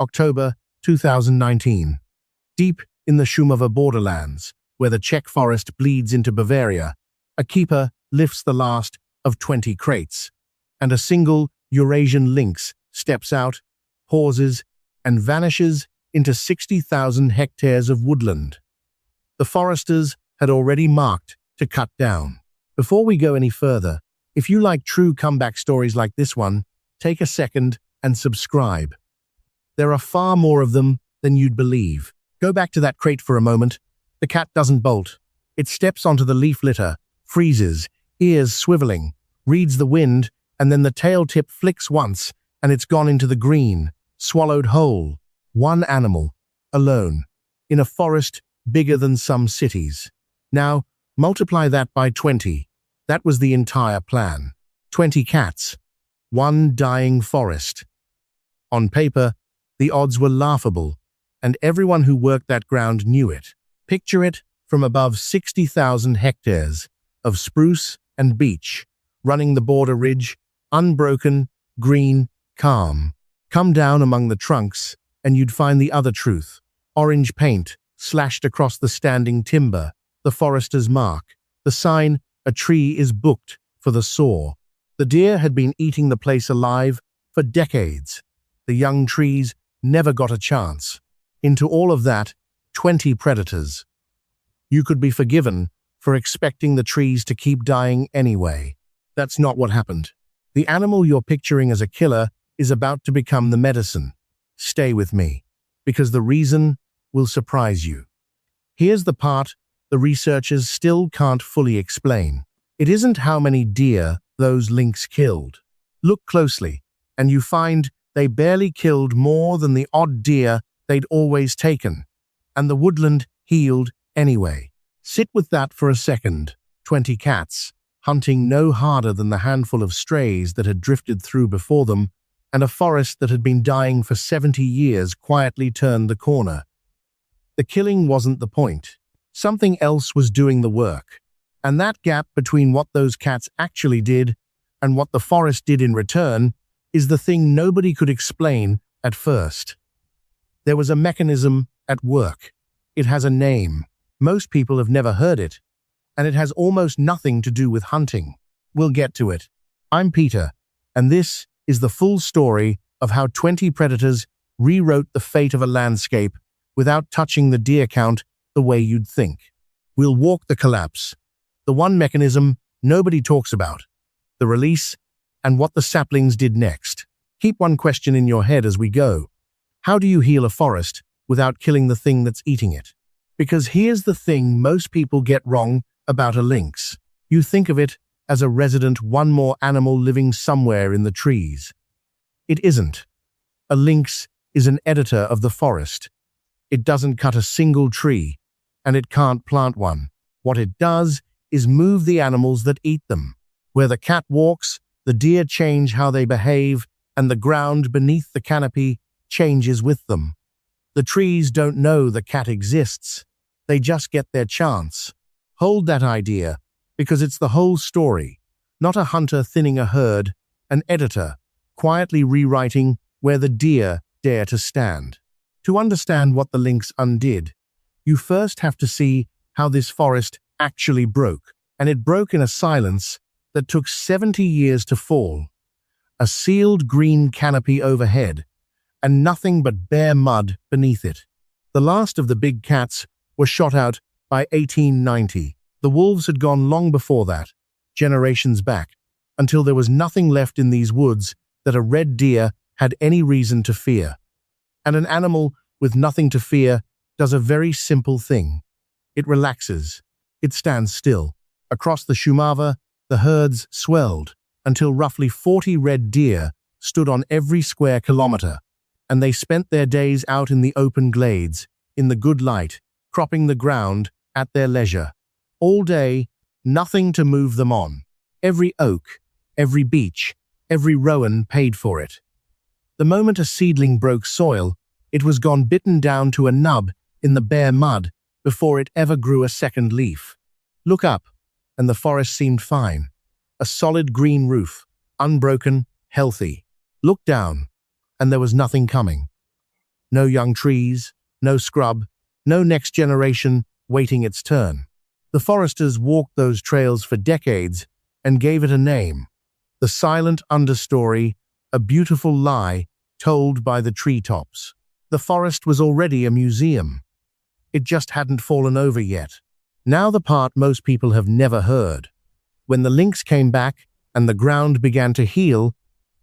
October 2019. Deep in the Shumava borderlands, where the Czech forest bleeds into Bavaria, a keeper lifts the last of 20 crates, and a single Eurasian lynx steps out, pauses, and vanishes into 60,000 hectares of woodland. The foresters had already marked to cut down. Before we go any further, if you like true comeback stories like this one, take a second and subscribe. There are far more of them than you'd believe. Go back to that crate for a moment. The cat doesn't bolt. It steps onto the leaf litter, freezes, ears swiveling, reads the wind, and then the tail tip flicks once, and it's gone into the green, swallowed whole. One animal, alone, in a forest bigger than some cities. Now, multiply that by 20. That was the entire plan. 20 cats. One dying forest. On paper, the odds were laughable, and everyone who worked that ground knew it. Picture it from above 60,000 hectares of spruce and beech, running the border ridge, unbroken, green, calm. Come down among the trunks, and you'd find the other truth. Orange paint, slashed across the standing timber, the forester's mark. The sign, a tree is booked for the saw. The deer had been eating the place alive for decades. The young trees never got a chance. Into all of that, 20 predators. You could be forgiven for expecting the trees to keep dying anyway. That's not what happened. The animal you're picturing as a killer is about to become the medicine. Stay with me, because the reason will surprise you. Here's the part the researchers still can't fully explain. It isn't how many deer those lynx killed. Look closely, and you find they barely killed more than the odd deer they'd always taken, and the woodland healed anyway. Sit with that for a second. 20 cats, hunting no harder than the handful of strays that had drifted through before them, and a forest that had been dying for 70 years quietly turned the corner. The killing wasn't the point. Something else was doing the work, and that gap between what those cats actually did and what the forest did in return is the thing nobody could explain at first. There was a mechanism at work. It has a name. Most people have never heard it, and it has almost nothing to do with hunting. We'll get to it. I'm Peter, and this is the full story of how 20 predators rewrote the fate of a landscape without touching the deer count the way you'd think. We'll walk the collapse, the one mechanism nobody talks about, the release, and what the saplings did next. Keep one question in your head as we go. How do you heal a forest without killing the thing that's eating it? Because here's the thing most people get wrong about a lynx. You think of it as a resident, one more animal living somewhere in the trees. It isn't. A lynx is an editor of the forest. It doesn't cut a single tree, and it can't plant one. What it does is move the animals that eat them. Where the cat walks, the deer change how they behave, and the ground beneath the canopy changes with them. The trees don't know the cat exists. They just get their chance. Hold that idea, because it's the whole story. Not a hunter thinning a herd, an editor quietly rewriting where the deer dare to stand. To understand what the lynx undid, you first have to see how this forest actually broke. And it broke in a silence that took 70 years to fall. A sealed green canopy overhead, and nothing but bare mud beneath it. The last of the big cats were shot out by 1890. The wolves had gone long before that, generations back, until there was nothing left in these woods that a red deer had any reason to fear. And an animal with nothing to fear does a very simple thing. It relaxes. It stands still. Across the Shumava, the herds swelled until roughly 40 red deer stood on every square kilometer, and they spent their days out in the open glades, in the good light, cropping the ground at their leisure. All day, nothing to move them on. Every oak, every beech, every rowan paid for it. The moment a seedling broke soil, it was gone, bitten down to a nub in the bare mud before it ever grew a second leaf. Look up, and the forest seemed fine. A solid green roof, unbroken, healthy. Look down, and there was nothing coming. No young trees, no scrub, no next generation waiting its turn. The foresters walked those trails for decades and gave it a name. The silent understory, a beautiful lie told by the treetops. The forest was already a museum. It just hadn't fallen over yet. Now the part most people have never heard. When the lynx came back and the ground began to heal,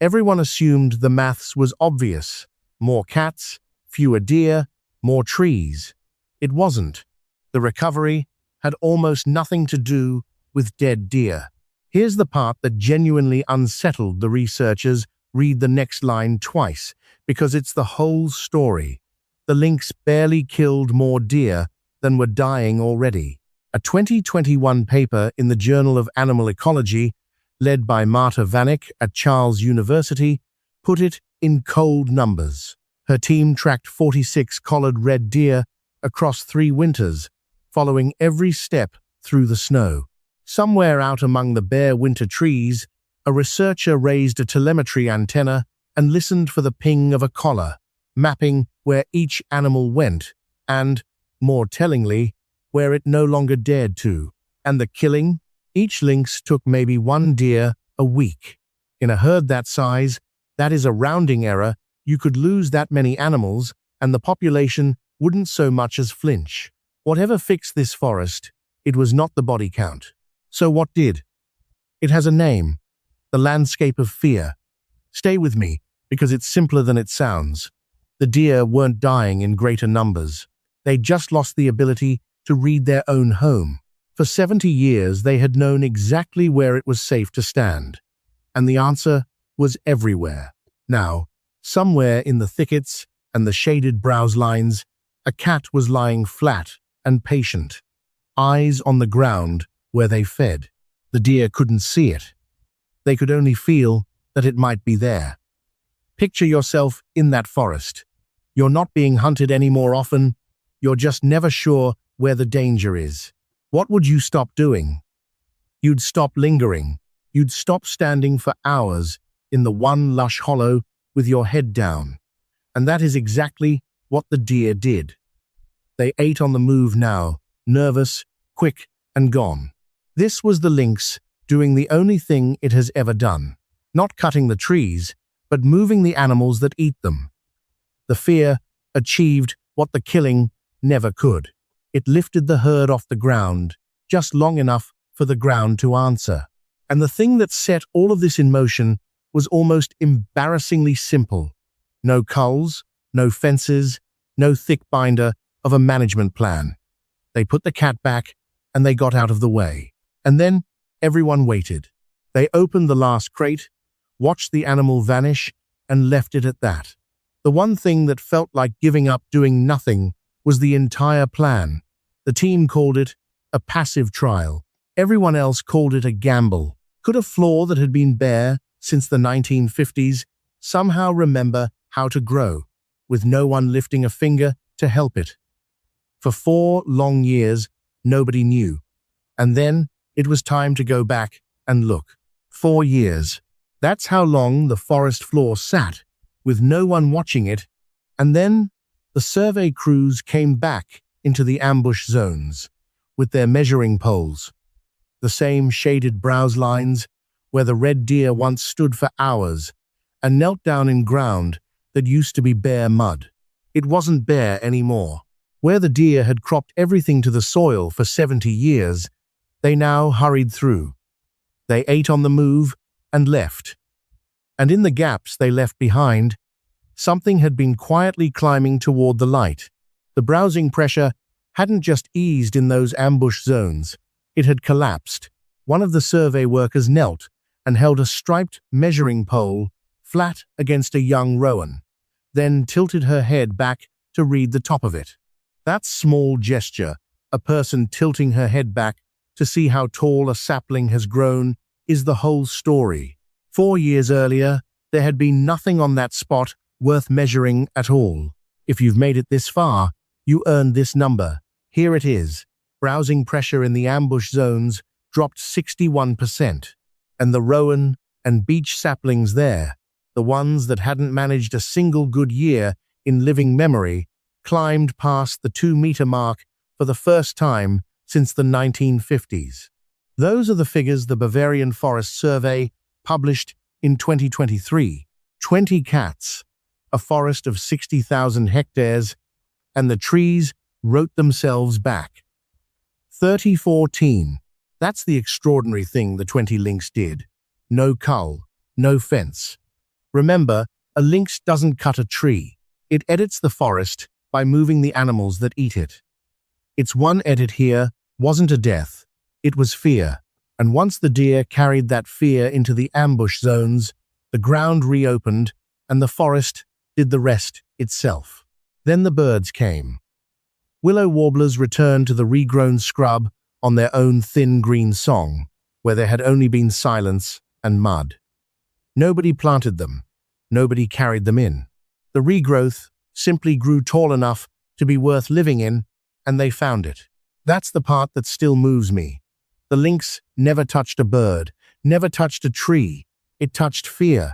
everyone assumed the maths was obvious. More cats, fewer deer, more trees. It wasn't. The recovery had almost nothing to do with dead deer. Here's the part that genuinely unsettled the researchers. Read the next line twice, because it's the whole story. The lynx barely killed more deer than were dying already. A 2021 paper in the Journal of Animal Ecology, led by Marta Vanek at Charles University, put it in cold numbers. Her team tracked 46 collared red deer across 3 winters, following every step through the snow. Somewhere out among the bare winter trees, a researcher raised a telemetry antenna and listened for the ping of a collar, mapping where each animal went and, more tellingly, where it no longer dared to. And the killing? Each lynx took maybe 1 deer a week. In a herd that size, that is a rounding error. You could lose that many animals, and the population wouldn't so much as flinch. Whatever fixed this forest, it was not the body count. So what did? It has a name. The landscape of fear. Stay with me, because it's simpler than it sounds. The deer weren't dying in greater numbers. They just lost the ability to read their own home. For 70 years, they had known exactly where it was safe to stand. And the answer was everywhere. Now, somewhere in the thickets and the shaded browse lines, a cat was lying flat and patient, eyes on the ground where they fed. The deer couldn't see it. They could only feel that it might be there. Picture yourself in that forest. You're not being hunted any more often. You're just never sure where the danger is. What would you stop doing? You'd stop lingering. You'd stop standing for hours in the one lush hollow with your head down. And that is exactly what the deer did. They ate on the move now, nervous, quick, and gone. This was the lynx doing the only thing it has ever done. Not cutting the trees, but moving the animals that eat them. The fear achieved what the killing never could. It lifted the herd off the ground, just long enough for the ground to answer. And the thing that set all of this in motion was almost embarrassingly simple. No culls, no fences, no thick binder of a management plan. They put the cat back, and they got out of the way. And then everyone waited. They opened the last crate, watched the animal vanish, and left it at that. The one thing that felt like giving up doing nothing was the entire plan. The team called it a passive trial. Everyone else called it a gamble. Could a floor that had been bare since the 1950s somehow remember how to grow, with no one lifting a finger to help it? For 4 long years, nobody knew. And then it was time to go back and look. 4 years. That's how long the forest floor sat, with no one watching it. And then the survey crews came back into the ambush zones with their measuring poles. The same shaded browse lines where the red deer once stood for hours and knelt down in ground that used to be bare mud. It wasn't bare anymore. Where the deer had cropped everything to the soil for 70 years, they now hurried through. They ate on the move and left. And in the gaps they left behind, something had been quietly climbing toward the light. The browsing pressure hadn't just eased in those ambush zones. It had collapsed. One of the survey workers knelt and held a striped measuring pole flat against a young rowan, then tilted her head back to read the top of it. That small gesture, a person tilting her head back to see how tall a sapling has grown, is the whole story. 4 years earlier, there had been nothing on that spot worth measuring at all. If you've made it this far, you earned this number. Here it is. Browsing pressure in the ambush zones dropped 61%. And the rowan and beech saplings there, the ones that hadn't managed a single good year in living memory, climbed past the 2-meter mark for the first time since the 1950s. Those are the figures the Bavarian Forest Survey published in 2023. 20 cats, a forest of 60,000 hectares, and the trees wrote themselves back. 3014. That's the extraordinary thing the 20 lynx did. No cull, no fence. Remember, a lynx doesn't cut a tree. It edits the forest by moving the animals that eat it. Its one edit here wasn't a death, it was fear. And once the deer carried that fear into the ambush zones, the ground reopened and the forest did the rest itself. Then the birds came. Willow warblers returned to the regrown scrub on their own thin green song, where there had only been silence and mud. Nobody planted them. Nobody carried them in. The regrowth simply grew tall enough to be worth living in, and they found it. That's the part that still moves me. The lynx never touched a bird, never touched a tree. It touched fear,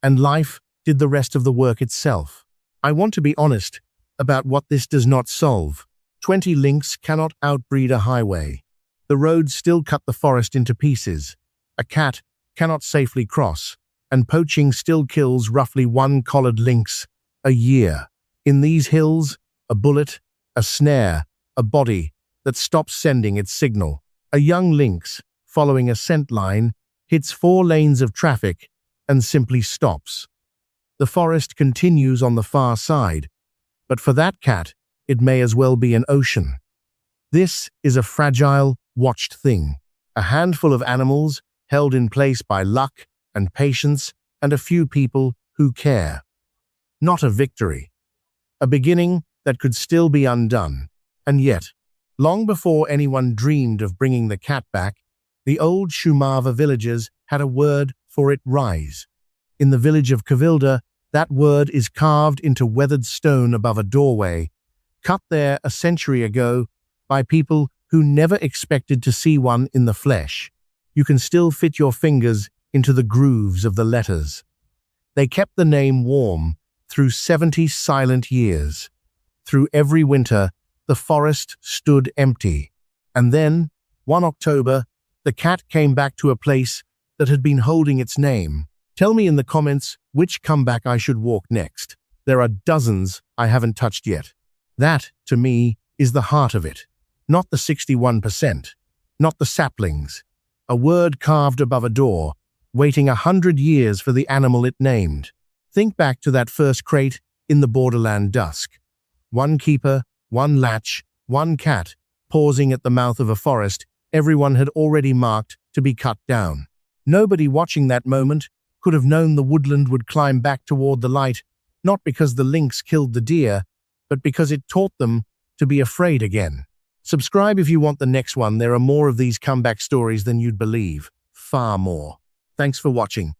and life did the rest of the work itself. I want to be honest about what this does not solve. 20 lynx cannot outbreed a highway. The roads still cut the forest into pieces. A cat cannot safely cross, and poaching still kills roughly 1 collared lynx a year. In these hills, a bullet, a snare, a body that stops sending its signal. A young lynx, following a scent line, hits 4 lanes of traffic and simply stops. The forest continues on the far side, but for that cat, it may as well be an ocean. This is a fragile, watched thing. A handful of animals held in place by luck and patience and a few people who care. Not a victory. A beginning that could still be undone. And yet, long before anyone dreamed of bringing the cat back, the old Shumava villagers had a word for it: rise. In the village of Cavilda, that word is carved into weathered stone above a doorway, cut there a century ago by people who never expected to see one in the flesh. You can still fit your fingers into the grooves of the letters. They kept the name warm through 70 silent years. Through every winter, the forest stood empty. And then, one October, the cat came back to a place that had been holding its name. Tell me in the comments which comeback I should walk next. There are dozens I haven't touched yet. That, to me, is the heart of it. Not the 61%. Not the saplings. A word carved above a door, waiting 100 years for the animal it named. Think back to that first crate in the borderland dusk. One keeper, one latch, one cat, pausing at the mouth of a forest everyone had already marked to be cut down. Nobody watching that moment could have known the woodland would climb back toward the light, not because the lynx killed the deer, but because it taught them to be afraid again. Subscribe if you want the next one. There are more of these comeback stories than you'd believe. Far more. Thanks for watching.